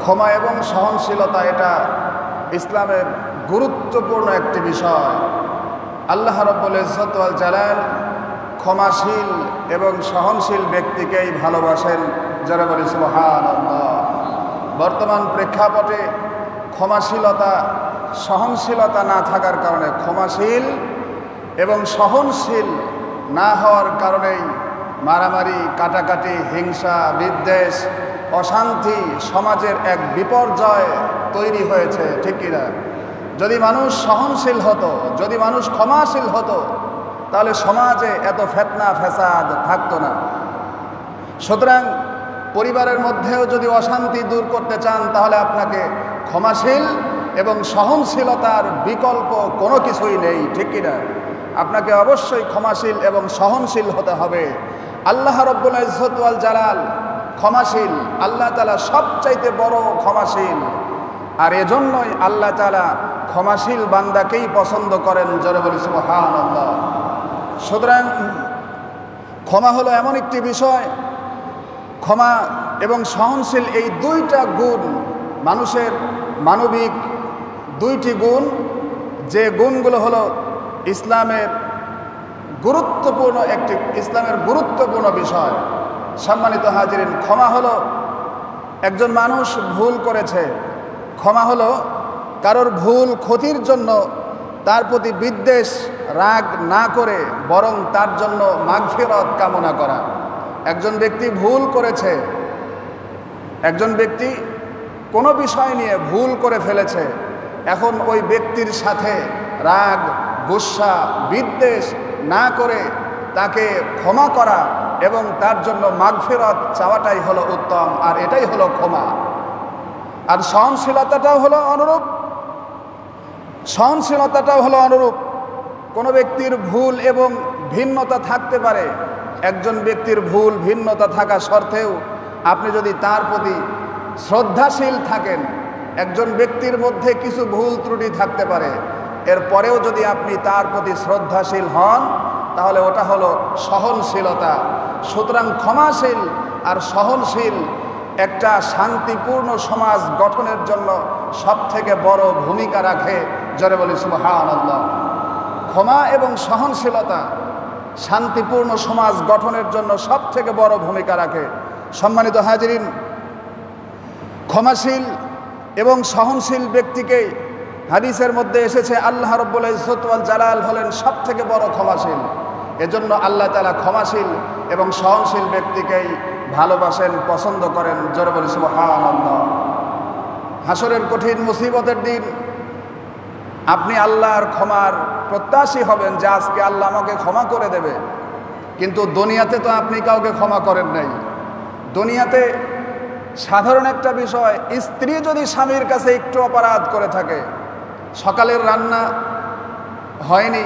ক্ষমা এবং সহনশীলতা এটা ইসলামের গুরুত্বপূর্ণ একটি বিষয়। আল্লাহ রাব্বুল ইজ্জত ওয়াল জালাল ক্ষমাশীল এবং সহনশীল ব্যক্তিকেই ভালোবাসেন। যারা বলি সুবহানাল্লাহ। বর্তমান প্রেক্ষাপটে ক্ষমাশীলতা সহনশীলতা না থাকার কারণে, ক্ষমাশীল এবং সহনশীল না হওয়ার কারণেই মারামারি, কাটাকাটি, হিংসা, বিদ্বেষ, অশান্তি সমাজের এক বিপর্যয় তৈরি হয়েছে, ঠিক কিনা? যদি মানুষ সহনশীল হতো, যদি মানুষ ক্ষমাশীল হতো, তাহলে সমাজে এত ফিতনা ফ্যাসাদ থাকতো না। সুতরাং পরিবারের মধ্যেও যদি অশান্তি দূর করতে চান, তাহলে আপনাকে ক্ষমাশীল এবং সহনশীলতার বিকল্প কোনো কিছুই নেই, ঠিক কিনা? আপনাকে অবশ্যই ক্ষমাশীল এবং সহনশীল হতে হবে। আল্লাহ রাব্বুল ইজ্জত ওয়াল জালাল ক্ষমাশীল, আল্লাহ তাআলা সবচাইতে বড় ক্ষমাশীল। আর এজন্যই আল্লাহ তাআলা ক্ষমাশীল বান্দাকেই পছন্দ করেন। যারা বলি সুবহানাল্লাহ। সুতরাং ক্ষমা হলো এমন একটি বিষয়, ক্ষমা এবং সহনশীল এই দুইটা গুণ মানুষের মানবিক দুইটি গুণ, যে গুণগুলো হলো ইসলামের গুরুত্বপূর্ণ বিষয়। সম্মানিত হাজিরিন, ক্ষমা হলো একজন মানুষ ভুল করেছে, ক্ষমা হলো কারোর ভুল ক্ষতির জন্য তার প্রতি বিদ্বেষ রাগ না করে বরং তার জন্য মাগফিরাত কামনা করা। একজন ব্যক্তি ভুল করেছে, একজন ব্যক্তি কোনো বিষয় নিয়ে ভুল করে ফেলেছে, এখন ওই ব্যক্তির সাথে রাগ, গুসা, বিদ্বেষ না করে তাকে ক্ষমা করা এবং তার জন্য মাগফিরাত চাওয়াটাই হলো উত্তম, আর এটাই হলো ক্ষমা। আর সহনশীলতাটাও হলো অনুরূপ। কোনো ব্যক্তির ভুল এবং ভিন্নতা থাকতে পারে। একজন ব্যক্তির ভুল ভিন্নতা থাকা সত্ত্বেও আপনি যদি তার প্রতি শ্রদ্ধাশীল থাকেন, একজন ব্যক্তির মধ্যে কিছু ভুল ত্রুটি থাকতে পারে, এরপরেও যদি আপনি তার প্রতি শ্রদ্ধাশীল হন, তাহলে ওটা হলো সহনশীলতা। সুতরাং ক্ষমাশীল আর সহনশীল একটা শান্তিপূর্ণ সমাজ গঠনের জন্য সবথেকে বড় ভূমিকা রাখে। যারা বলি সুবহানাল্লাহ। ক্ষমা এবং সহনশীলতা শান্তিপূর্ণ সমাজ গঠনের জন্য সবথেকে বড় ভূমিকা রাখে। সম্মানিত হাজিরিন, ক্ষমাশীল এবং সহনশীল ব্যক্তিকে হাদিসের মধ্যে এসেছে আল্লাহ রাব্বুল ইজ্জত ওয়াল জালাল হলেন সবথেকে বড় ক্ষমাশীল। এজন্য আল্লাহ তাআলা ক্ষমাশীল এবং সহনশীল ব্যক্তিকেই ভালোবাসেন, পছন্দ করেন। যারা বলি সুবহানাল্লাহ। হাসরের কঠিন মুসিবতের দিন আপনি আল্লাহর ক্ষমার প্রত্যাশী হবেন যে আজকে আল্লাহ আমাকে ক্ষমা করে দেবে। কিন্তু দুনিয়াতে তো আপনি কাউকে ক্ষমা করেন নাই। দুনিয়াতে সাধারণ একটা বিষয়, স্ত্রী যদি স্বামীর কাছে একটু অপরাধ করে থাকে, সকালের রান্না হয়নি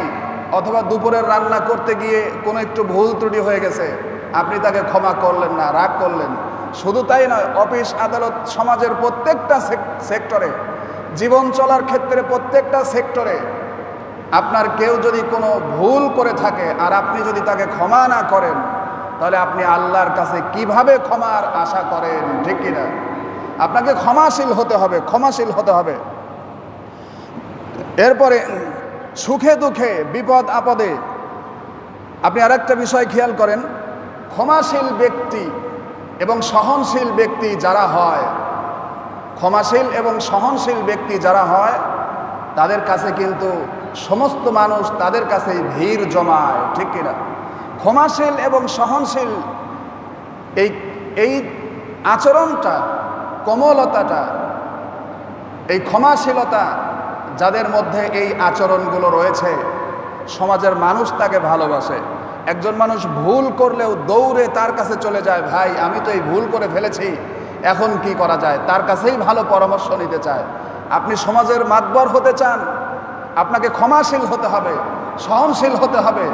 অথবা দুপুরের রান্না করতে গিয়ে কোনো একটু ভুল ত্রুটি হয়ে গেছে, আপনি তাকে ক্ষমা করলেন না, রাগ করলেন। শুধু তাই নয়, অফিস আদালত, সমাজের প্রত্যেকটা সেক্টরে, জীবন চলার ক্ষেত্রে প্রত্যেকটা সেক্টরে আপনার কেউ যদি কোনো ভুল করে থাকে আর আপনি যদি তাকে ক্ষমা না করেন, তাহলে আপনি আল্লাহর কাছে কিভাবে ক্ষমার আশা করেন? ঠিক কিনা? আপনাকে ক্ষমাশীল হতে হবে। এরপরে সুখে দুঃখে, বিপদ আপদে আপনি আরেকটা বিষয় খেয়াল করেন, ক্ষমাশীল ব্যক্তি এবং সহনশীল ব্যক্তি যারা হয়, ক্ষমাশীল এবং সহনশীল ব্যক্তি যারা হয়, তাদের কাছে কিন্তু সমস্ত মানুষ তাদের কাছেই ভিড় জমায়, ঠিক কিনা? ক্ষমাশীল এবং সহনশীল এই আচরণটা, কোমলতাটা, এই ক্ষমাশীলতা যাদের মধ্যে এই আচরণগুলো রয়েছে, সমাজের মানুষ তাকে ভালোবাসে। একজন মানুষ ভুল করলেও দৌড়ে তার কাছে চলে যায়, ভাই আমি তো এই ভুল করে ফেলেছি, এখন কি করা যায়, তার কাছেই ভালো পরামর্শ নিতে চায়। আপনি সমাজের মাতবর হতে চান, আপনাকে ক্ষমাশীল হতে হবে, সহনশীল হতে হবে।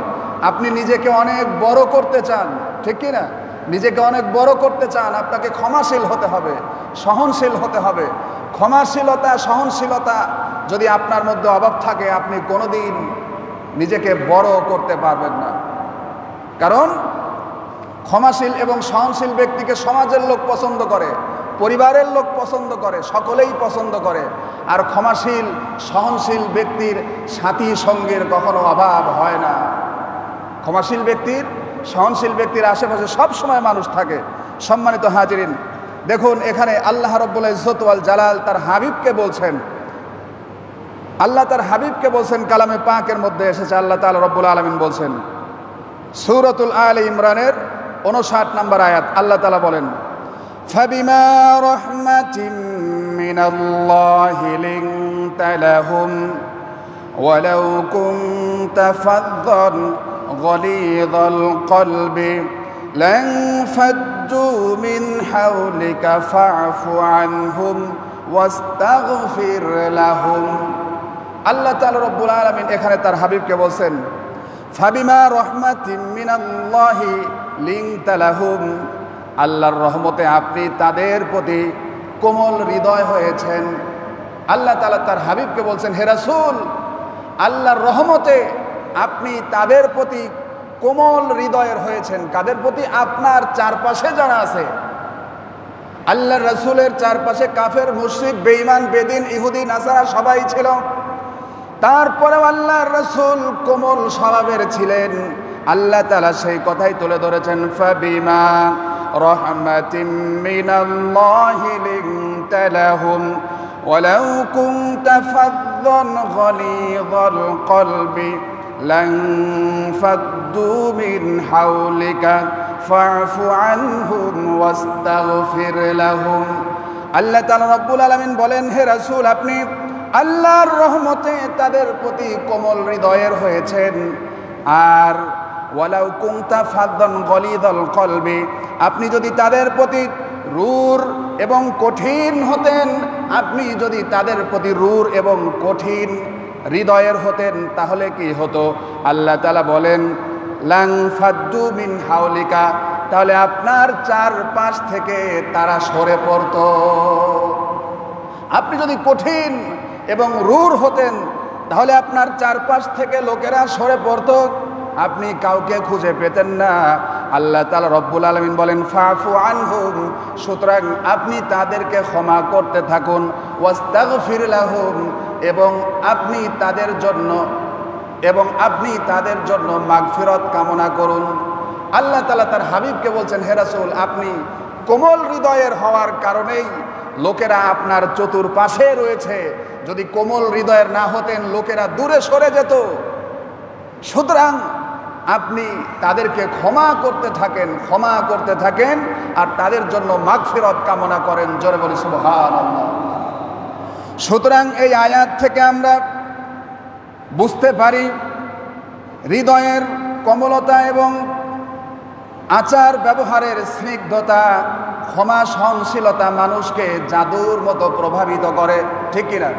আপনি নিজেকে অনেক বড় করতে চান, ঠিক কি না? নিজেকে অনেক বড় করতে চান, আপনাকে ক্ষমাশীল হতে হবে, সহনশীল হতে হবে। ক্ষমাশীলতা, সহনশীলতা যদি আপনার মধ্যে অভাব থাকে, আপনি কোনোদিন নিজেকে বড় করতে পারবেন না। কারণ ক্ষমাশীল এবং সহনশীল ব্যক্তিকে সমাজের লোক পছন্দ করে, পরিবারের লোক পছন্দ করে, সকলেই পছন্দ করে। আর ক্ষমাশীল সহনশীল ব্যক্তির সাথী সঙ্গের কখনো অভাব হয় না। ক্ষমাশীল ব্যক্তির সহনশীল ব্যক্তির আশেপাশে সব সময় মানুষ থাকে। সম্মানিত হাজিরিন, দেখুন এখানে আল্লাহ রাব্বুল ইজ্জত ওয়াল জালাল তার হাবিবকে বলছেন, আল্লাহ তার হাবিবকে বলছেন, কালামে পাকের মধ্যে এসেছে আল্লাহ তাআলা রব্বুল আলামিন বলছেন, সূরাতুল আলে ইমরানের 59 নম্বর আয়াত, আল্লাহ তাআলা বলেন, ফাবিমা রাহমাতিম মিনাল্লাহি লিনতা লাহুম ওয়ালাউ কুনতা ফাযযান গালিযাল কলবি লানফাদ্দু মিন হাওলিকা ফা'ফু আনহুম ওয়াস্তাগফির লাহুম। আল্লাহ তাআলা রব্বুল আলামিন এখানে তার হাবিবকে বলছেন, ফাবিমা রাহমাতিম মিনাল্লাহি লিনতা লাহুম, আল্লাহর রহমতে আপনি তাদের প্রতি কোমল হৃদয় হয়েছেন। আল্লাহ তাআলা তার হাবিবকে বলছেন, হে রাসূল, আল্লাহর রহমতে আপনি তাদের প্রতি কোমল হৃদয়ের হয়েছেন। কাদের প্রতি? আপনার চারপাশে যারা আছে। আল্লাহর রাসূলের চারপাশে কাফের, মুশরিক, বেঈমান, বেদিন, ইহুদি, নাসারা সবাই ছিল। তারপরেও আল্লাহর রাসূল কোমল স্বভাবের ছিলেন। আল্লাহ তাআলা সেই কথাই তুলে ধরেছেন, ফাবিমা রাহমাতিম মিনাল্লাহি লিনতা লাহুম ওয়ালাউ কুনতা ফাযযান গালিযাল কলবি লানফাদ্দু মিন হাওলিকা ফা'ফু আনহুম ওয়াস্তাগফির লাহুম। আল্লাহ তাআলা রব্বুল আলামিন বলেন, হে রাসূল, আপনি আল্লাহর রহমতে তাদের প্রতি কোমল হৃদয়ের হয়েছেন। আর ওয়ালাউ কুনতা ফাযযান গালিযাল কলবি, আপনি যদি তাদের প্রতি রূঢ় এবং কঠিন হতেন, আপনি যদি তাদের প্রতি রূঢ় এবং কঠিন হৃদয়ের হতেন, তাহলে কি হতো? আল্লাহ তাআলা বলেন, লানফাদ্দু মিন হাওলিকা, তাহলে আপনার চারপাশ থেকে তারা সরে পড়ত। আপনি যদি কঠিন এবং রূঢ় হতেন, তাহলে আপনার চারপাশ থেকে লোকেরা সরে পড়ত, আপনি কাউকে খুঁজে পেতেন না। আল্লাহ তাআলা রব্বুল আলামিন বলেন, ফা'ফু আনহুম, সুতরাং আপনি তাদেরকে ক্ষমা করতে থাকুন, ওয়াস্তাগফির লাহুম, এবং আপনি তাদের জন্য মাগফিরত কামনা করুন। আল্লাহ তাআলা তার হাবিবকে বলছেন, হে রাসূল, আপনি কোমল হৃদয়ের হওয়ার কারণেই লোকেরা আপনার চতুর্পাশে রয়েছে। যদি কোমল হৃদয়ের না হতেন, লোকেরা দূরে সরে যেত। সুতরাং আপনি তাদেরকে ক্ষমা করতে থাকেন আর তাদের জন্য মাগফিরত কামনা করেন। জোরে বলি সুবহানাল্লাহ। সুতরাং এই আয়াত থেকে আমরা বুঝতে পারি, হৃদয়ের কোমলতা এবং আচার ব্যবহারের স্নিগ্ধতা, ক্ষমা সহনশীলতা মানুষকে জাদুর মতো প্রভাবিত করে, ঠিক কিনা?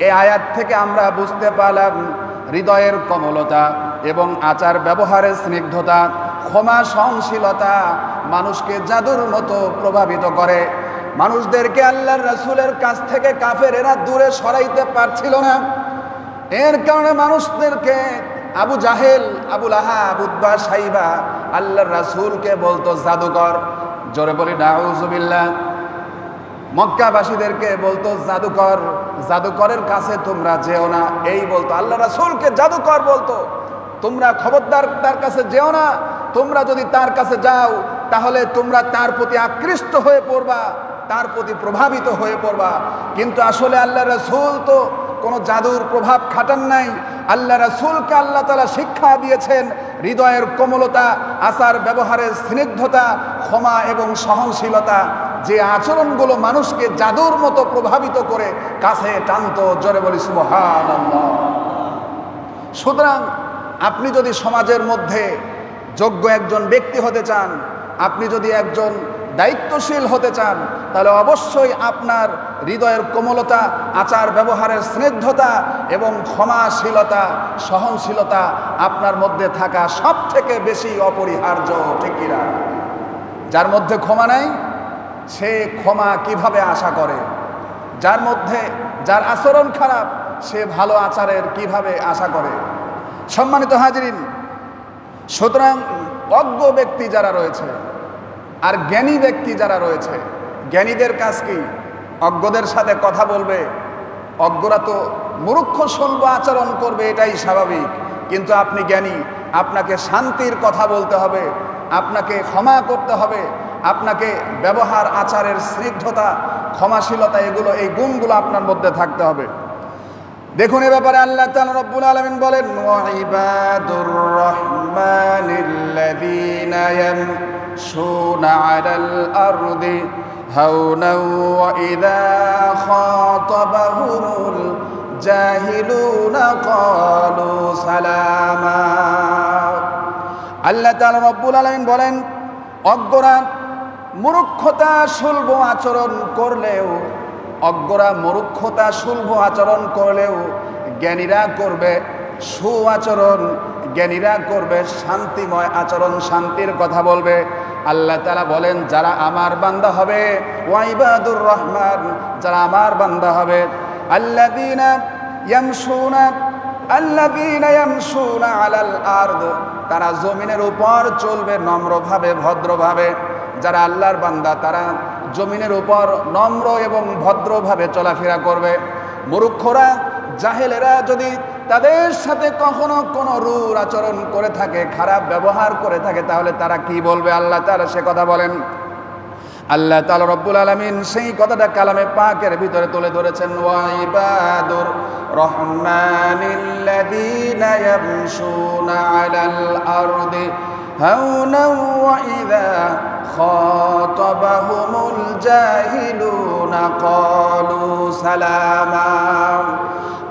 এই আয়াত থেকে আমরা বুঝতে পারলাম হৃদয়ের কোমলতা এবং আচার ব্যবহারের স্নিগ্ধতা, ক্ষমা সহনশীলতা মানুষকে জাদুর মতো প্রভাবিত করে। মানুষদেরকে আল্লাহর রাসূলের কাছ থেকে কাফেরেরা দূরে সরাইতে পারছিল না। এর কারণে মানুষদেরকে আবু জাহেল, আবু লাহাব, উতবা, সাইবা আল্লাহর রাসূলকে বলতো জাদুকর। জোরে বলি নাউযুবিল্লাহ। মক্কাবাসীদেরকে বলতো জাদুকর, জাদুকরের কাছে তোমরা যেও না, এই বলতো। আল্লাহ রাসূলকে জাদুকর বলতো। তোমরা খবরদার তার কাছে যেও না, তোমরা যদি তার কাছে যাও তাহলে তোমরা তার প্রতি আকৃষ্ট হয়ে পড়বা, তার প্রতি প্রভাবিত হয়ে পড়বা। কিন্তু আসলে আল্লাহ রাসূল তো কোনো জাদুর প্রভাব খাটান নাই। আল্লাহ রাসূলকে আল্লাহ তাআলা শিক্ষা দিয়েছেন হৃদয়ের কোমলতা, আচার ব্যবহারের স্নিগ্ধতা, ক্ষমা এবং সহনশীলতা, যে আচরণগুলো মানুষকে জাদুর মতো প্রভাবিত করে কাছে টানতো। জোরে বলি সুবহানাল্লাহ। সুতরাং আপনি যদি সমাজের মধ্যে যোগ্য একজন ব্যক্তি হতে চান, আপনি যদি একজন দায়িত্বশীল হতে চান, তাহলে অবশ্যই আপনার হৃদয়ের কোমলতা, আচার ব্যবহারের স্নিগ্ধতা এবং ক্ষমাশীলতা, সহনশীলতা আপনার মধ্যে থাকা সব থেকে বেশি অপরিহার্য, ঠিক কিনা? যার মধ্যে ক্ষমা নাই, সে ক্ষমা কিভাবে আশা করে? যার আচরণ খারাপ, সে ভালো আচারের কিভাবে আশা করে? সম্মানিত হাজিরিন, সুতরাং অজ্ঞ ব্যক্তি যারা রয়েছে আর জ্ঞানী ব্যক্তি যারা রয়েছে, জ্ঞানীদের কাজ কি? অজ্ঞদের সাথে কথা বলবে। অজ্ঞরা তো মূর্খ সুলভ আচরণ করবে, এটাই স্বাভাবিক। কিন্তু আপনি জ্ঞানী, আপনাকে শান্তির কথা বলতে হবে, আপনাকে ক্ষমা করতে হবে, আপনাকে ব্যবহার আচারের স্নিগ্ধতা, ক্ষমাশীলতা, এগুলো, এই গুণগুলো আপনার মধ্যে থাকতে হবে। দেখুন এ ব্যাপারে আল্লাহ তাআলা রব্বুল আলামিন বলেন, ওয়া ইবাদুর রাহমানিল্লাযীনা ইয়ামশুনা আলাল আরদি হাওনাও ওয়া ইযা খাতাবাহুমুল জাহিলুনা ক্বালু সালামা। আল্লাহ তাআলা রব্বুল আলামিন বলেন, অজ্ঞরা মূর্খতা সুলভ আচরণ করলেও, অজ্ঞরা মূর্খতা সুলভ আচরণ করলেও জ্ঞানীরা করবে সুআচরণ, জ্ঞানীরা করবে শান্তিময় আচরণ, শান্তির কথা বলবে। আল্লাহ তাআলা বলেন, যারা আমার বান্দা হবে, ওয়া ইবাদুর রহমান, যারা আমার বান্দা হবে, আল্লাযীনা ইয়ামশুনা আলাল আরদ, তারা জমিনের উপর চলবে নম্রভাবে, ভদ্রভাবে। যারা আল্লাহর বান্দা তারা জমিনের উপর নম্র এবং ভদ্রভাবে চলাফেরা করবে। মূর্খরা, জাহেলেরা যদি তাদের সাথে কখনো কোনো রূঢ় আচরণ করে থাকে, খারাপ ব্যবহার করে থাকে, তাহলে তারা কি বলবে? আল্লাহ তাআলা সে কথা বলেন। আল্লাহ তাআলা রব্বুল আলামিন সেই কথাটা কালামে পাকের ভিতরে তুলে ধরেছেন, ওয়া ইবাদুর রহমানিল্লাযীনা ইয়ামশুনা আলাল আরদি হাওনাও ওয়া ইযা খাতাবাহুমুল জাহিলুনা ক্বালু সালামা।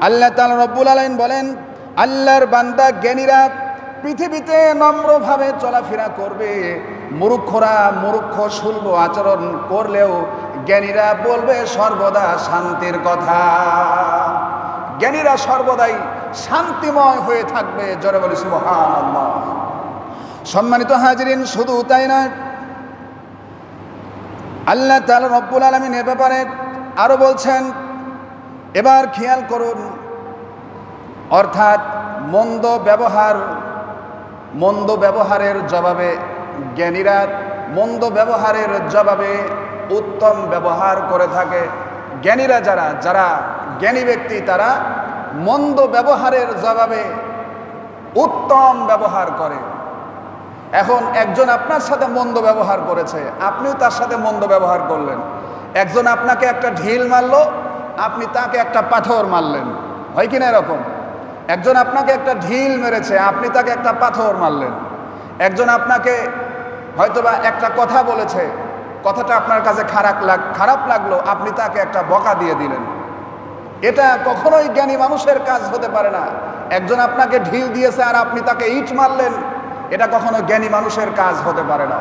আল্লাহ তাআলা রব্বুল আলামিন বলেন, আল্লাহর বান্দা জ্ঞানীরা পৃথিবীতে নম্রভাবে চলাফেরা করবে। মূর্খরা মূর্খ সুলভ আচরণ করলেও জ্ঞানীরা বলবে সর্বদা শান্তির কথা। জ্ঞানীরা সর্বদাই শান্তিময় হয়ে থাকবে। জোরে বলি সুবহানাল্লাহ। সম্মানিত হাজিরিন, শুধু তাই নয়, আল্লাহ তাআলা রব্বুল আলামিন এ ব্যাপারে আরো বলছেন, এবার খেয়াল করুন, অর্থাৎ মন্দ ব্যবহারের জবাবে জ্ঞানীরা মন্দ ব্যবহারের জবাবে উত্তম ব্যবহার করে থাকে। জ্ঞানীরা যারা জ্ঞানী ব্যক্তি, তারা মন্দ ব্যবহারের জবাবে উত্তম ব্যবহার করে। এখন একজন আপনার সাথে মন্দ ব্যবহার করেছে, আপনিও তার সাথে মন্দ ব্যবহার করলেন। একজন আপনাকে একটা ঢিল মারলো, আপনি তাকে একটা পাথর মারলেন, হয় কিনা এরকম? একজন আপনাকে একটা ঢিল মেরেছে, আপনি তাকে একটা পাথর মারলেন। একজন আপনাকে হয়তোবা একটা কথা বলেছে, কথাটা আপনার কাছে খারাপ লাগলো, আপনি তাকে একটা বকা দিয়ে দিলেন। এটা কখনোই জ্ঞানী মানুষের কাজ হতে পারে না। একজন আপনাকে ঢিল দিয়েছে আর আপনি তাকে ইট মারলেন, এটা কখনো জ্ঞানী মানুষের কাজ হতে পারে না।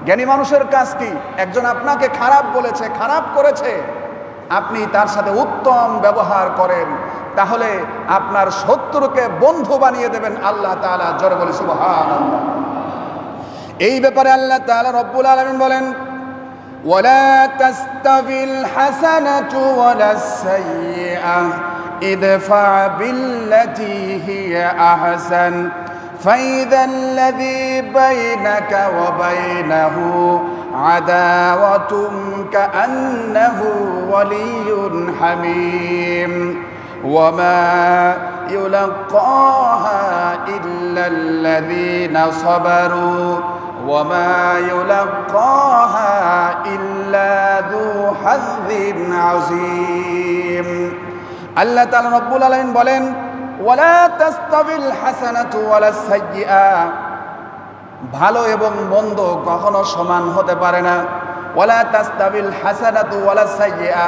জ্ঞানী মানুষের কাজ কি? একজন আপনাকে খারাপ বলেছে, খারাপ করেছে, আপনি তার সাথে উত্তম ব্যবহার করেন, তাহলে আপনার শত্রুকে বন্ধু বানিয়ে দেবেন আল্লাহ তাআলা। জোরে বলি সুবহানাল্লাহ। এই ব্যাপারে আল্লাহ তাআলা রব্বুল আলামিন বলেন, ওয়ালা তাস্তাবিল হাসানাতু ওয়ালাস সাইয়্যা ইদফা বিল্লাতী হিয়া আহসান فإذا الذي بينك وبينه عداوة كأنه ولي حميم وما يلقاها إلا الذين صبروا وما يلقاها إلا ذو حظ عظيم। আল্লাহ তাআলা রব্বুল আলামিন বলেন, ওয়ালা তাস্তাবিল হাসানাতু ওয়ালাস সাইয়্যা, ভালো এবং মন্দ কখনো সমান হতে পারে না। ওয়ালা তাস্তাবিল হাসানাতু ওয়ালাস সাইয়্যা,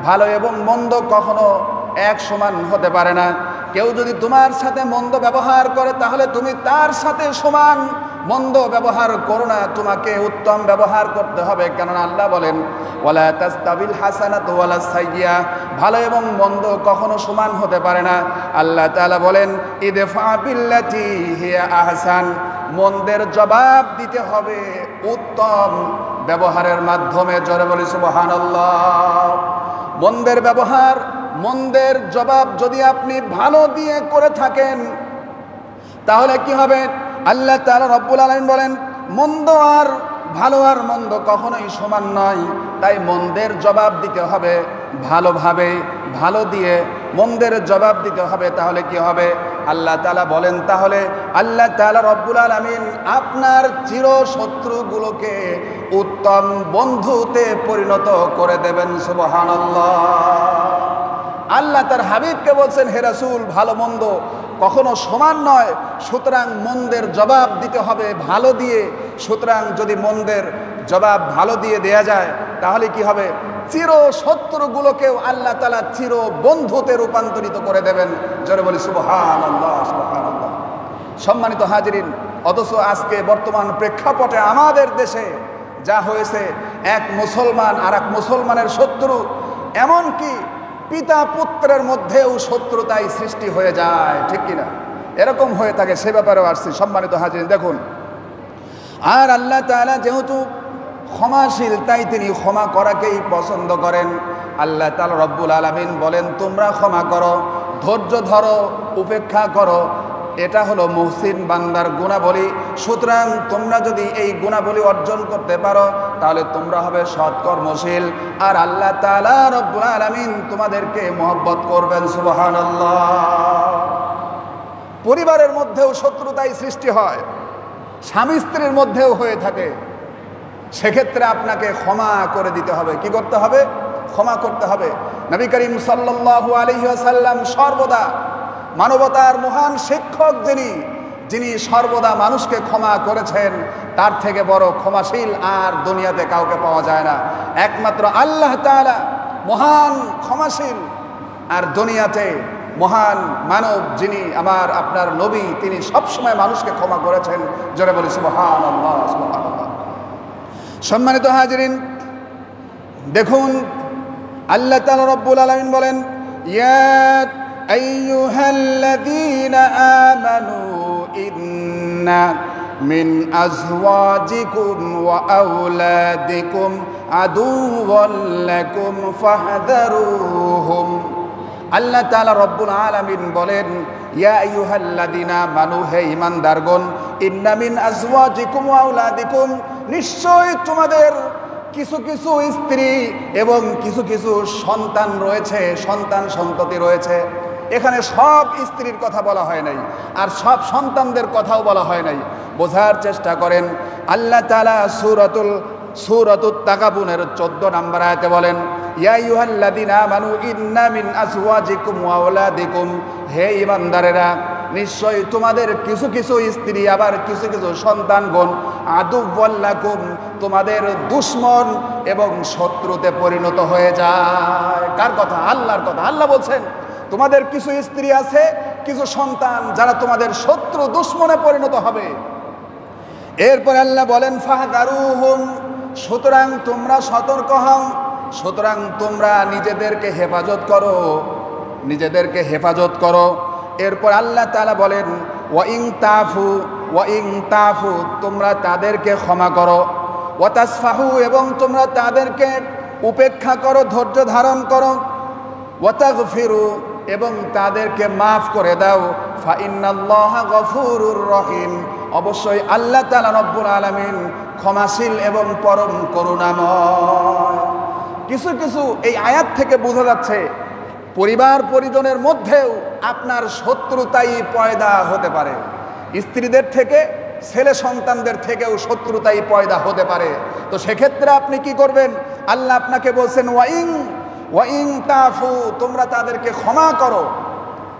ভালো এবং মন্দ কখনো এক সমান হতে পারে না। কেউ যদি তোমার সাথে মন্দ ব্যবহার করে, তাহলে তুমি তার সাথে সমান মন্দ ব্যবহার করো না, তোমাকে উত্তম ব্যবহার করতে হবে। কেননা আল্লাহ বলেন, ওয়ালা তাস্তাবিল হাসানাতু ওয়ালাস সাইয়্যা, ভালো এবং মন্দ কখনো সমান হতে পারে না। আল্লাহ তাআলা বলেন, ইদফা বিল্লাতী হিয়া আহসান, মন্দের জবাব দিতে হবে উত্তম ব্যবহারের মাধ্যমে। জোরে বলি সুবহানাল্লাহ। মন্দের জবাব যদি আপনি ভালো দিয়ে করে থাকেন, তাহলে কি হবে? আল্লাহ তাআলা রব্বুল আলামিন বলেন, মন্দ আর ভালো আর মন্দ কখনোই সমান নয়, তাই মন্দের জবাব দিতে হবে ভালোভাবে, ভালো দিয়ে মন্দের জবাব দিতে হবে। তাহলে কি হবে? আল্লাহ তাআলা বলেন, তাহলে আল্লাহ তাআলা রব্বুল আলামিন আপনার চিরশত্রুগুলোকে উত্তম বন্ধুতে পরিণত করে দেবেন। সুবহানাল্লাহ। আল্লাহ তার হাবিবকে বলছেন, হে রাসূল, ভালো মন্দ কখনো সমান নয়, সুতরাং মন্দের জবাব দিতে হবে ভালো দিয়ে। সুতরাং যদি মন্দের জবাব ভালো দিয়ে দেয়া যায় তাহলে কি হবে? চির শত্রুগুলোকেও আল্লাহ তাআলা চির বন্ধুতে রূপান্তরিত করে দেবেন। জোরে বলি সুবহানাল্লাহ, সুবহানাল্লাহ। সম্মানিত হাজিরিন, অথচ আজকে বর্তমান প্রেক্ষাপটে আমাদের দেশে যা হয়েছে, এক মুসলমান আর এক মুসলমানের শত্রু, এমনকি পিতা পুত্রের মধ্যেও শত্রুতাই সৃষ্টি হয়ে যায়, ঠিক কিনা? এরকম হয়ে থাকে, সে ব্যাপারেও আসছি। সম্মানিত হাজিরিন, দেখুন, আর আল্লাহ তাআলা যেহেতু ক্ষমাশীল, তাই তিনি ক্ষমা করাকেই পছন্দ করেন। আল্লাহ তাআলা রব্বুল আলামিন বলেন, তোমরা ক্ষমা করো, ধৈর্য ধরো, উপেক্ষা করো। এটা হলো মুহসিন বান্দার গুণাবলী। সুতরাং তোমরা যদি এই গুণাবলী অর্জন করতে পারো তাহলে তোমরা হবে সৎকর্মশীল, আর আল্লাহ তাআলা রব্বুল আলামিন তোমাদেরকে মহব্বত করবেন। সুবহানাল্লাহ। পরিবারের মধ্যেও শত্রুতাই সৃষ্টি হয়, স্বামী স্ত্রীর মধ্যেও হয়ে থাকে। সেক্ষেত্রে আপনাকে ক্ষমা করে দিতে হবে। কি করতে হবে? ক্ষমা করতে হবে। নবী করিম সাল্লাল্লাহু আলাইহি ওয়াসাল্লাম সর্বদা মানবতার মহান শিক্ষক, যিনি সর্বদা মানুষকে ক্ষমা করেছেন, তার থেকে বড় ক্ষমাশীল আর দুনিয়াতে কাউকে পাওয়া যায় না। একমাত্র আল্লাহ তাআলা মহান ক্ষমাশীল, আর দুনিয়াতে মহান মানব যিনি আমার আপনার নবী, তিনি সবসময় মানুষকে ক্ষমা করেছেন। জোরে বলি সুবহানাল্লাহ, সুবহানাল্লাহ। সম্মানিত হাজিরিন, দেখুন আল্লাহ তাআলা রব্বুল আলামিন বলেন, ইয়া আইয়ুহাল্লাযীনা আমানু ইন্না মিন আজওয়াজিকুম ওয়া আওলাদিকুম আদুওয়াল লাকুম ফাহযারুহুম। আল্লাহ তাআলা রব্বুল আলামিন বলেন, ইয়া আইয়ুহাল্লাযীনা আমানু, হে ঈমানদারগণ, ইন্না মিন আজওয়াজিকুম ওয়া আওলাদিকুম, নিশ্চয় তোমাদের কিছু কিছু স্ত্রী এবং কিছু কিছু সন্তান রয়েছে, সন্তান সন্ততি রয়েছে। এখানে সব স্ত্রীর কথা বলা হয় নাই, আর সব সন্তানদের কথাও বলা হয় নাই। বোঝার চেষ্টা করেন। আল্লাহ তাআলা সূরাতুত তাকাবুনের 14 নম্বর আয়াতে বলেন, ইয়া আইয়ুহাল্লাযীনা আমানু ইন্না মিন আজওয়াজিকুম ওয়া আওলাদিকুম, হে ঈমানদারেরা, নিশ্চয় তোমাদের কিছু কিছু স্ত্রী আবার কিছু কিছু সন্তানগণ আদুওয়াল লাকুম, তোমাদের দুশমন এবং শত্রুতে পরিণত হয়ে যায়। কার কথা? আল্লাহর কথা। আল্লাহ বলছেন, তোমাদের কিছু স্ত্রী আছে, কিছু সন্তান, যারা তোমাদের শত্রু দুশমনে পরিণত হবে। এরপর আল্লাহ বলেন, ফাহযারুহুম, সুতরাং তোমরা সতর্ক হও, সুতরাং তোমরা নিজেদেরকে হেফাজত করো, নিজেদেরকে হেফাজত করো। এরপর আল্লাহ তাআলা বলেন, ওয়া ইন তাফু, তোমরা তাদেরকে ক্ষমা করো, ওয়া তাসফাহু, এবং তোমরা তাদেরকে উপেক্ষা করো, ধৈর্য ধারণ করো, ওয়া তাগফিরু, এবং তাদেরকে মাফ করে দাও, ফা ইন্নাল্লাহা গফুরুর রহিম, অবশ্যই আল্লাহ তাআলা রব্বুল আলামিন ক্ষমাশীল এবং পরম করুণাময়। কিছু কিছু এই আয়াত থেকে বোঝা যাচ্ছে পরিবার পরিজনের মধ্যেও আপনার শত্রুতাই পয়দা হতে পারে। স্ত্রীদের থেকে, ছেলে সন্তানদের থেকেও শত্রুতাই পয়দা হতে পারে। তো সেক্ষেত্রে আপনি কি করবেন? আল্লাহ আপনাকে বলছেন, ওয়া ইন তাফু, তোমরা তাদেরকে ক্ষমা করো,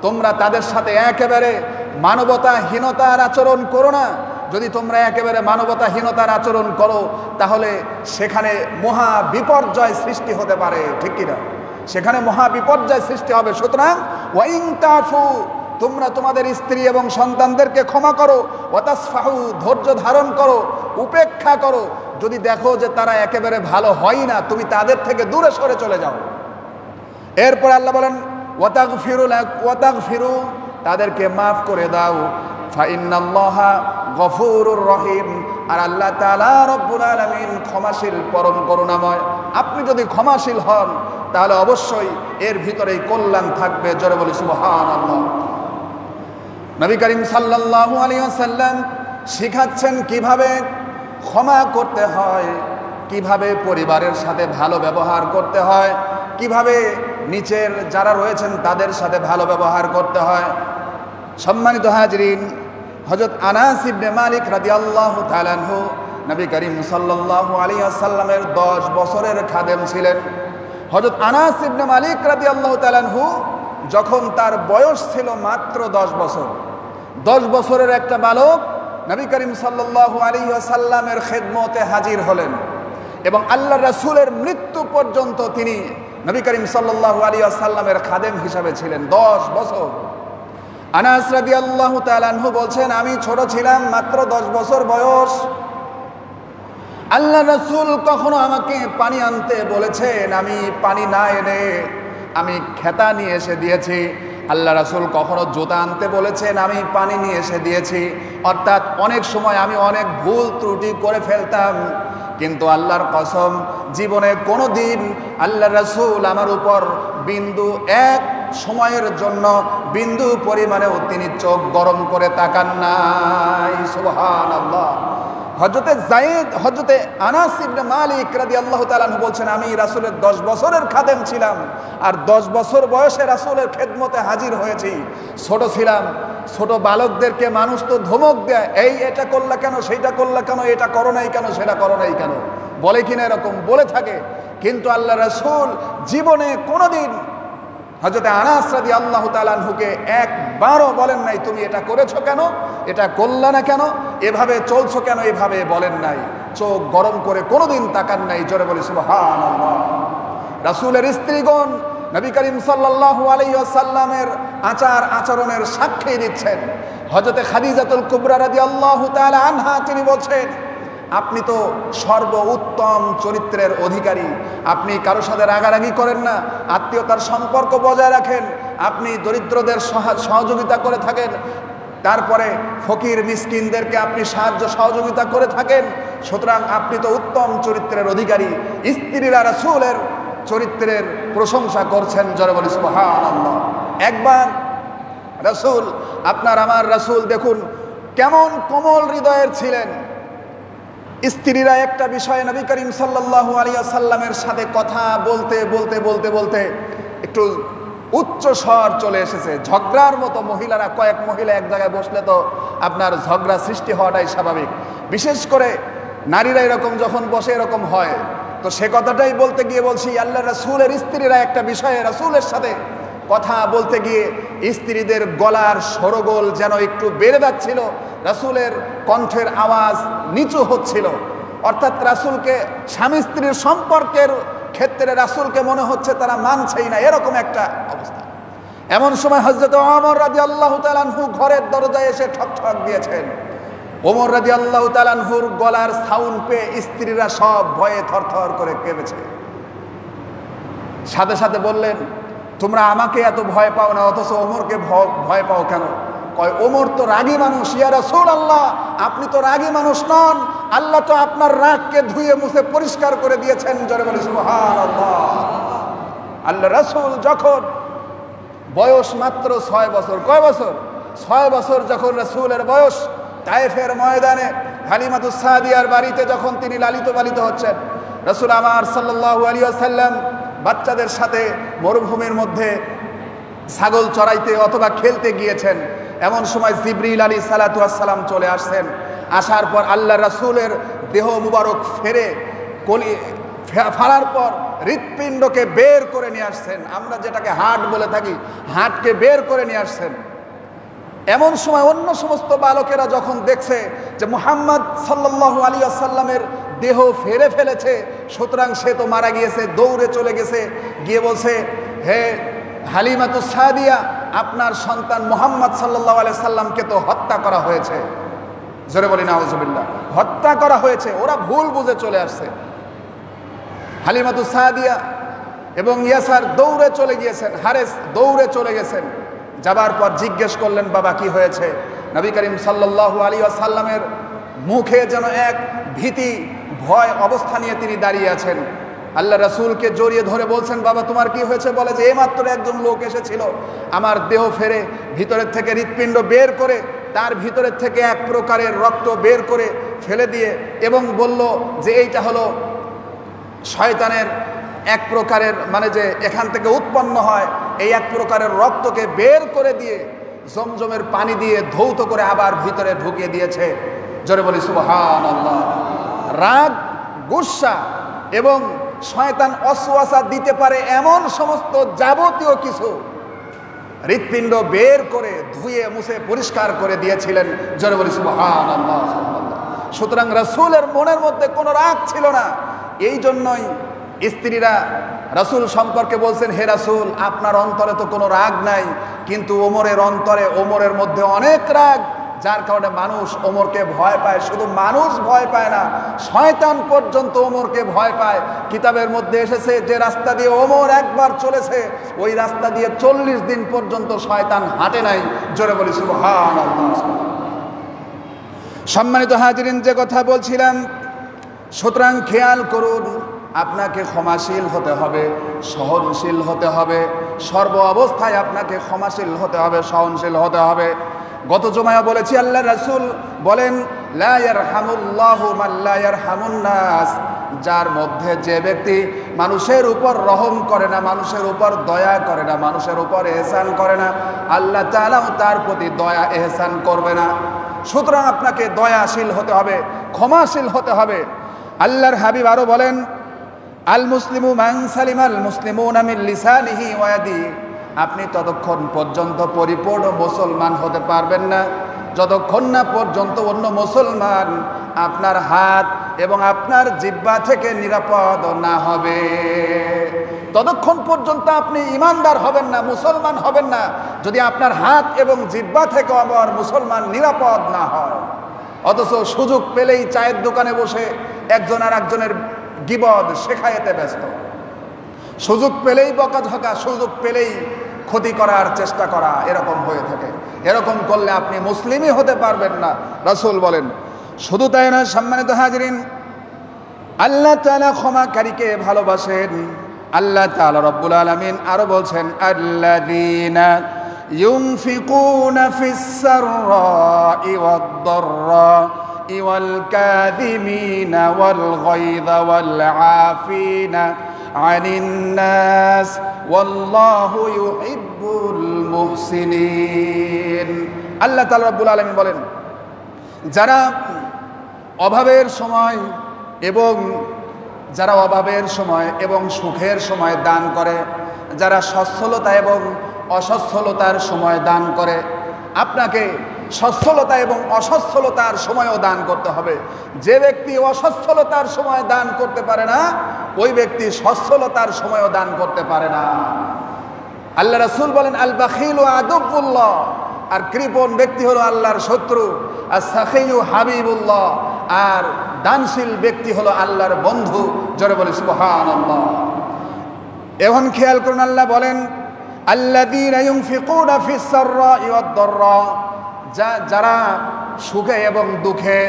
তোমরা তাদের সাথে একেবারে মানবতাহীনতার আচরণ করো না। যদি তোমরা একেবারে মানবতাহীনতার আচরণ করো তাহলে সেখানে মহা বিপর্যয় সৃষ্টি হতে পারে, ঠিক কিনা? সেখানে মহা বিপর্যয় সৃষ্টি হবে। সুতরাং ওয়া ইন তাফু, তোমরা তোমাদের স্ত্রী এবং সন্তানদেরকে ক্ষমা করো, ওয়া তাসফাহু, ধৈর্য ধারণ করো, উপেক্ষা করো। যদি দেখো যে তারা একেবারে ভালো হয় না, তুমি তাদের থেকে দূরে সরে চলে যাও। এরপর আল্লাহ বলেন, ওয়া তাগফিরু, তাদেরকে মাফ করে দাও, ফা ইন্নাল্লাহা গফুরুর রহিম, আর আল্লাহ তাআলা রব্বুল আলামিন ক্ষমাশীল, পরম করুণাময়। আপনি যদি ক্ষমাশীল হন তাহলে অবশ্যই এর ভিতরেই কল্যাণ থাকবে। জোরে বলি সুবহানাল্লাহ। নবী করিম সাল্লাল্লাহু আলাইহি ওয়াসাল্লাম শিখাচ্ছেন কিভাবে ক্ষমা করতে হয়, কিভাবে পরিবারের সাথে ভালো ব্যবহার করতে হয়, কিভাবে নিচের যারা রয়েছেন তাদের সাথে ভালো ব্যবহার করতে হয়। সম্মানিত হাজরিন, হযরত আনাস ইবনে মালিক রাদিয়াল্লাহু তাআলা আনহু নবী করিম সাল্লাল্লাহু আলাইহি ওয়াসাল্লামের 10 বছরের খাদেম ছিলেন। হযরত আনাস ইবনে মালিক রাদিয়াল্লাহু তাআলা আনহু যখন তার বয়স ছিল মাত্র 10 বছর, 10 বছরের একটা বালক নবী করিম সাল্লাল্লাহু আলাইহি ওয়াসাল্লামের খেদমতে হাজির হলেন এবং আল্লাহ রাসূলের মৃত্যু পর্যন্ত তিনি নবী করিম সাল্লাল্লাহু আলাইহি ওয়াসাল্লামের খাদেম হিসাবে ছিলেন 10 বছর। আনাস রাদিয়াল্লাহু তাআলা আনহু বলছেন, আমি ছোট ছিলাম, মাত্র 10 বছর বয়স। আল্লাহ রাসূল কখনো আমাকে পানি আনতে বলেছেন, আমি পানি না এনে আমি খেতা নিয়ে এসে দিয়েছি। আল্লাহ রাসূল কখনো জুতা আনতে বলেছেন, আমি পানি নিয়ে এসে দিয়েছি। অর্থাৎ অনেক সময় আমি অনেক ভুল ত্রুটি করে ফেলতাম, কিন্তু আল্লাহর কসম জীবনে কোনো দিন আল্লাহ রাসূল আমার উপর বিন্দু এক সময়ের জন্য বিন্দু পরিমাণেও তিনি চোখ গরম করে তাকান নাই। সুবহানাল্লাহ। হযরতে আনাস ইবনে মালিক রাদিয়াল্লাহু তাআলা আনহু বলছেন, আমি রাসূলের 10 বছরের খাদেম ছিলাম আর 10 বছর বয়সে রাসূলের খেদমতে হাজির হয়েছি। ছোট ছিলাম, ছোট বালকদেরকে মানুষ তো ধমক দেয়, এই এটা করলা কেন, সেইটা করলা কেন, এটা করো নাই কেন, সেটা করো নাই কেন, বলে কিনা এরকম বলে থাকে। কিন্তু আল্লাহ রাসূল জীবনে কোনোদিন হযরত আনাস রাদিয়াল্লাহু তাআলা আনহুকে একবারও বলেন নাই তুমি এটা করেছো কেন, এটা করলা না কেন, এভাবে চলছো কেন, এভাবে বলেন নাই। চোখ গরম করে কোনোদিন তাকান নাই। জোরে বলি সুবহানাল্লাহ। রাসূলের স্ত্রীগণ নবী করিম সাল্লাল্লাহু আলাইহি ওয়াসাল্লামের আচার আচরণের সাক্ষী দিচ্ছেন। হযরত খাদিজাতুল কুবরা রাদিয়াল্লাহু তাআলা আনহা তিনি বলছেন, আপনি তো সর্বোত্তম চরিত্রের অধিকারী, আপনি কারোর সাথে রাগারাগি করেন না, আত্মীয়তার সম্পর্ক বজায় রাখেন, আপনি দরিদ্রদের সহযোগিতা করে থাকেন, তারপরে ফকির মিসকিনদেরকে আপনি সাহায্য সহযোগিতা করে থাকেন, সুতরাং আপনি তো উত্তম চরিত্রের অধিকারী। স্ত্রীরা রাসূলের চরিত্রের প্রশংসা করছেন। জোরে বলি সুবহানাল্লাহ। একবার রাসূল, আপনার আমার রাসূল দেখুন কেমন কোমল হৃদয়ের ছিলেন। স্ত্রীরা একটা বিষয়ে নবী করিম সাল্লাল্লাহু আলাইহি ওয়াসাল্লামের সাথে কথা বলতে বলতে বলতে বলতে একটু উচ্চ স্বর চলে এসেছে, ঝগড়ার মতো। মহিলারা, কয়েক মহিলা এক জায়গায় বসলে তো আপনার ঝগড়া সৃষ্টি হওয়াটাই স্বাভাবিক, বিশেষ করে নারীরা এরকম যখন বসে এরকম হয়। তো সে কথাটাই বলতে গিয়ে বলছি, আল্লাহ রাসূলের স্ত্রীরা একটা বিষয়ে রাসূলের সাথে কথা বলতে গিয়ে স্ত্রীদের গলার সরগোল যেন একটু বেড়ে যাচ্ছিল, রাসূলের কণ্ঠের আওয়াজ নিচু হচ্ছিল। অর্থাৎ রাসূলকে, স্বামী স্ত্রীর সম্পর্কের ক্ষেত্রে রাসূলকে মনে হচ্ছে তারা মানছেই না, এরকম একটা অবস্থা। এমন সময় হযরত ওমর রাদিয়াল্লাহু তাআলা আনহু ঘরের দরজায় এসে ঠকঠক দিয়েছেন। ওমর রাদিয়াল্লাহু তাআলা আনহুর গলার সাউন্ড পেয়ে স্ত্রীরা সব ভয়ে থরথর করে কেঁপেছে। সাথে সাথে বললেন, তোমরা আমাকে এত ভয় পাও না, অথচ ওমরকে ভয় পাও কেন? কয়, ওমর তো রাগী মানুষ। ইয়া রাসূলুল্লাহ, আপনি তো রাগী মানুষ নন, আল্লাহ তো আপনার রাগকে ধুয়ে মুছে পরিষ্কার করে দিয়েছেন। জোরে বলি সুবহানাল্লাহ। আল্লাহ রাসূল যখন বয়স মাত্র 6 বছর, কয় বছর? 6 বছর যখন রাসূলের বয়স, তায়েফের ময়দানে হালিমাতুস সাদিয়ার বাড়িতে যখন তিনি লালিত পালিত হচ্ছেন, রাসূল আমার সাল্লাল্লাহু আলাইহি ওয়াসাল্লাম বাচ্চাদের সাথে মরুভূমির মধ্যে ছাগল চড়াইতে অথবা খেলতে গিয়েছেন। এমন সময় জিবরিল আলাইহিস সালাতু ওয়াস সালাম চলে আসছেন। আসার পর আল্লাহ রাসূলের দেহ মুবারক ফাড়ার পর হৃৎপিণ্ডকে বের করে নিয়ে আসছেন। আমরা যেটাকে হার্ট বলে থাকি, হার্টকে বের করে নিয়ে আসছেন। এমন সময় অন্য সমস্ত বালকেরা যখন দেখছে যে মুহাম্মদ সাল্লাল্লাহু আলাইহি ওয়াসাল্লামের দেহ ফেরে ফেলেছে, সুতরাং সে তো মারা গিয়েছে, দৌড়ে চলে গেছে, গিয়ে বলছে, হে হালিমাতুস সাদিয়া, আপনার সন্তান মুহাম্মদ সাল্লাল্লাহু আলাইহি সাল্লামকে তো হত্যা করা হয়েছে। জোরে বলি নাউজুবিল্লাহ। হত্যা করা হয়েছে। ওরা ভুল বুঝে চলে আসছে। হালিমাতুস সাদিয়া এবং ইয়াসার দৌড়ে চলে গিয়েছেন, হারেস দৌড়ে চলে গেছেন। যাবার পর জিজ্ঞেস করলেন, বাবা কি হয়েছে? নবী করিম সাল্লাল্লাহু আলাইহি ওয়াসাল্লামের মুখে যেন এক ভীতি ভয় অবস্থা নিয়ে তিনি দাঁড়িয়ে আছেন। আল্লাহ রাসূলকে জড়িয়ে ধরে বলছেন, বাবা তোমার কি হয়েছে? বলে যে এইমাত্র একজন লোক এসেছিল, আমার দেহ ফেরে ভিতরের থেকে হৃৎপিণ্ড বের করে তার ভিতরের থেকে এক প্রকারের রক্ত বের করে ফেলে দিয়ে এবং বলল যে এইটা হলো শয়তানের এক প্রকারের মানে যে এখান থেকে উৎপন্ন হয় এই এক প্রকারের রক্তকে বের করে দিয়ে জমজমের পানি দিয়ে ধৌত করে আবার ভিতরে ঢুকিয়ে দিয়েছে। জোরে বলি সুবহানাল্লাহ। রাগ, গুসা এবং শয়তান ওয়াসওয়াসা দিতে পারে এমন সমস্ত যাবতীয় কিছু হৃৎপিণ্ড বের করে ধুয়ে মুছে পরিষ্কার করে দিয়েছিলেন। জোরে বলি সুবহানাল্লাহ। সুতরাং রাসূলের মনের মধ্যে কোনো রাগ ছিল না। এই জন্যই স্ত্রীরা রাসূল সম্পর্কে বলছেন, হে রাসূল, আপনার অন্তরে তো কোনো রাগ নাই, কিন্তু ওমরের অন্তরে, ওমরের মধ্যে অনেক রাগ, যার কারণে মানুষ ওমরকে ভয় পায়। শুধু মানুষ ভয় পায় না, শয়তান পর্যন্ত ওমরকে ভয় পায়। কিতাবের মধ্যে এসেছে যে রাস্তা দিয়ে ওমর একবার চলেছে ওই রাস্তা দিয়ে 40 দিন পর্যন্ত শয়তান হাঁটে নাই। জোরে বলি সুবহানাল্লাহ। সম্মানিত হাজিরিন, যে কথা বলছিলাম, সুতরাং খেয়াল করুন, আপনাকে ক্ষমাশীল হতে হবে, সহনশীল হতে হবে, সর্ব অবস্থায় আপনাকে ক্ষমাশীল হতে হবে, সহনশীল হতে হবে। গত জুমায় বলেছি, আল্লাহ রাসূল বলেন, লা ইয়ারহামুল্লাহু মান লা ইয়ারহামুন নাস, যার মধ্যে যে ব্যক্তি মানুষের উপর রহম করে না, মানুষের উপর দয়া করে না, মানুষের উপর এহসান করে না, আল্লাহ তাআলাও তার প্রতি দয়া এহসান করবে না। সুতরাং আপনাকে দয়াশীল হতে হবে, ক্ষমাশীল হতে হবে। আল্লাহর হাবিব আরো বলেন, আল মুসলিমু মান সালিমাল মুসলিমুনা মিন লিসানিহি ওয়া ইয়াদিহি, আপনি ততক্ষণ পর্যন্ত পরিপূর্ণ মুসলমান হতে পারবেন না যতক্ষণ না পর্যন্ত অন্য মুসলমান আপনার হাত এবং আপনার জিহ্বা থেকে নিরাপদ না হবে। ততক্ষণ পর্যন্ত আপনি ইমানদার হবেন না, মুসলমান হবেন না, যদি আপনার হাত এবং জিহ্বা থেকে আমার মুসলমান নিরাপদ না হয়। অথচ সুযোগ পেলেই চায়ের দোকানে বসে একজন আর একজনের গীবত শেখায়েতে ব্যস্ত, সুযোগ পেলেই বকাঝকা, সুযোগ পেলেই ক্ষতি করার চেষ্টা করা, এরকম হয়ে থাকে। এরকম করলে আপনি মুসলিমই হতে পারবেন না, রাসূল বলেন। শুধু তাই না, সম্মানিত হাজিরিন, আল্লাহ তাআলা ক্ষমাকারীকে ভালোবাসেন। আল্লাহ তাআলা রব্বুল আলামিন আরো বলছেন, আল্লাযীনা ইউনফিকুনা ফিস সাররাই ওয়াদ দাররাই ওয়াল কাযিমিনা ওয়াল গায়যা ওয়াল আফিনা আনিন নাস ওয়াল্লাহু ইউহিব্বুল মুহসিনিন। আল্লাহ তাআলা রব্বুল আলামিন বলেন, যারা অভাবের সময় এবং সুখের সময় দান করে, যারা সচ্ছলতা এবং অসচ্ছলতার সময় দান করে, আপনাকে সচ্ছলতা এবং অসচ্ছলতার সময়ও দান করতে হবে। যে ব্যক্তি অসচ্ছলতার সময় দান করতে পারে না, ওই ব্যক্তি সচ্ছলতার সময়ও দান করতে পারে না। আল্লাহ রাসূল বলেন, আল বাখিলু আদুবুল্লাহ, আর কৃপণ ব্যক্তি হলো আল্লাহর শত্রু। আর সাখিয়ু হাবিবুল্লাহ, আর দানশীল ব্যক্তি হলো আল্লাহর বন্ধু। জোরে বলি সুবহানাল্লাহ। এখন খেয়াল করুন, আল্লাহ বলেন, আল্লাযীনা ইউনফিকুনা ফিস সাররাই ওয়াদ দাররা, যারা সুখে এবং দুঃখে,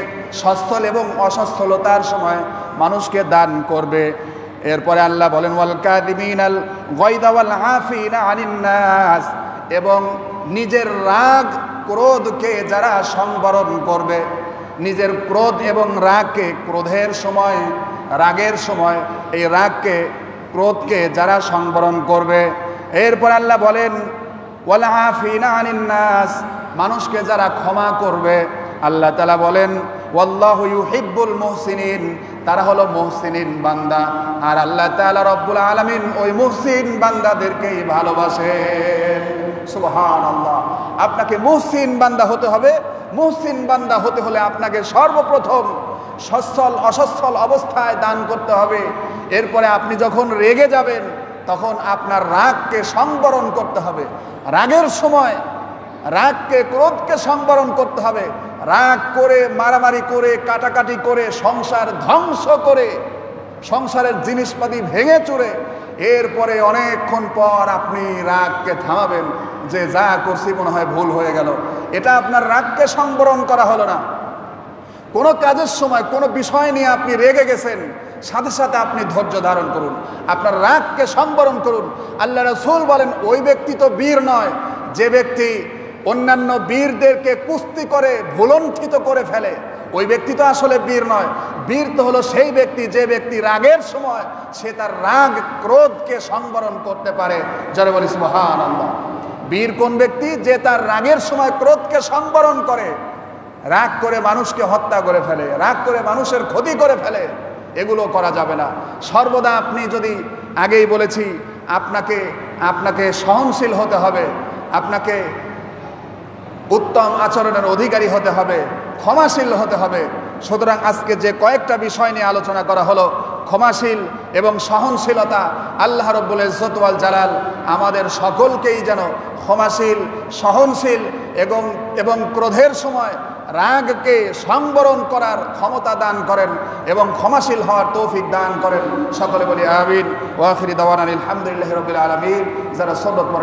সচ্ছল এবং অসচ্ছলতার সময় মানুষকে দান করবে। এরপরে আল্লাহ বলেন, ওয়াল কাযিমিনাল গায়যা ওয়াল আফিনা আনিন নাস, এবং নিজের রাগ ক্রোধকে যারা সংবরণ করবে, নিজের ক্রোধ এবং রাগকে, ক্রোধের সময়, রাগের সময় এই রাগকে, ক্রোধকে যারা সংবরণ করবে। এরপর আল্লাহ বলেন, ওয়াল আফিনা আনিন নাস, মানুষকে যারা ক্ষমা করবে। আল্লাহ তাআলা বলেন, ওয়াল্লাহু ইউহিব্বুল মুহসিনিন, তারা হলো মুহসিনিন বান্দা। আর আল্লাহ তাআলা রব্বুল আলামিন ওই মুহসিন বান্দাদেরকেই ভালোবাসেন। সুবহানাল্লাহ। আপনাকে মুহসিন বান্দা হতে হবে। মুহসিন বান্দা হতে হলে আপনাকে সর্বপ্রথম সচ্ছল অসচ্ছল অবস্থায় দান করতে হবে। এরপরে আপনি যখন রেগে যাবেন তখন আপনার রাগকে সংবরণ করতে হবে। রাগের সময় রাগকে, ক্রোধকে সংবরণ করতে হবে। রাগ করে, মারামারি করে, কাটাকাটি করে, সংসার ধ্বংস করে, সংসারের জিনিসপাতি ভেঙে চুরে, এরপরে অনেকক্ষণ পর আপনি রাগকে থামাবেন যে যা করছি মনে হয় ভুল হয়ে গেল। এটা আপনার রাগকে সংবরণ করা হলো না। কোনো কাজের সময় কোনো বিষয় নিয়ে আপনি রেগে গেছেন, সাথে সাথে আপনি ধৈর্য ধারণ করুন, আপনার রাগকে সংবরণ করুন। আল্লাহ রাসূল বলেন, ওই ব্যক্তি তো বীর নয় যে ব্যক্তি অন্যান্য বীরদেরকে কুস্তি করে ভুলণ্ঠিত করে ফেলে। ওই ব্যক্তি তো আসলে বীর নয়। বীর তো হলো সেই ব্যক্তি যে ব্যক্তি রাগের সময় সে তার রাগ ক্রোধকে সংবরণ করতে পারে। যারা বলি সুবহানাল্লাহ। বীর কোন ব্যক্তি? যে তার রাগের সময় ক্রোধকে সংবরণ করে, রাগ করে মানুষকে হত্যা করে ফেলে, রাগ করে মানুষের ক্ষতি করে ফেলে। এগুলো করা যাবে না। সর্বদা আপনি যদি, আগেই বলেছি, আপনাকে সহনশীল হতে হবে, আপনাকে উত্তম আচরণের অধিকারী হতে হবে, ক্ষমাশীল হতে হবে। সুতরাং আজকে যে কয়েকটা বিষয় নিয়ে আলোচনা করা হলো, ক্ষমাশীল এবং সহনশীলতা, আল্লাহ রাব্বুল ইজ্জত ওয়াল জালাল আমাদের সকলকেই যেন ক্ষমাশীল, সহনশীল এবং ক্রোধের সময় রাগকে সংবরণ করার ক্ষমতা দান করেন এবং ক্ষমাশীল হওয়ার তৌফিক দান করেন। সকলে বলি আমিন। ওয়া আখিরি দাওয়ানা আলহামদুলিল্লাহি রাব্বিল আলামিন। যারা সবর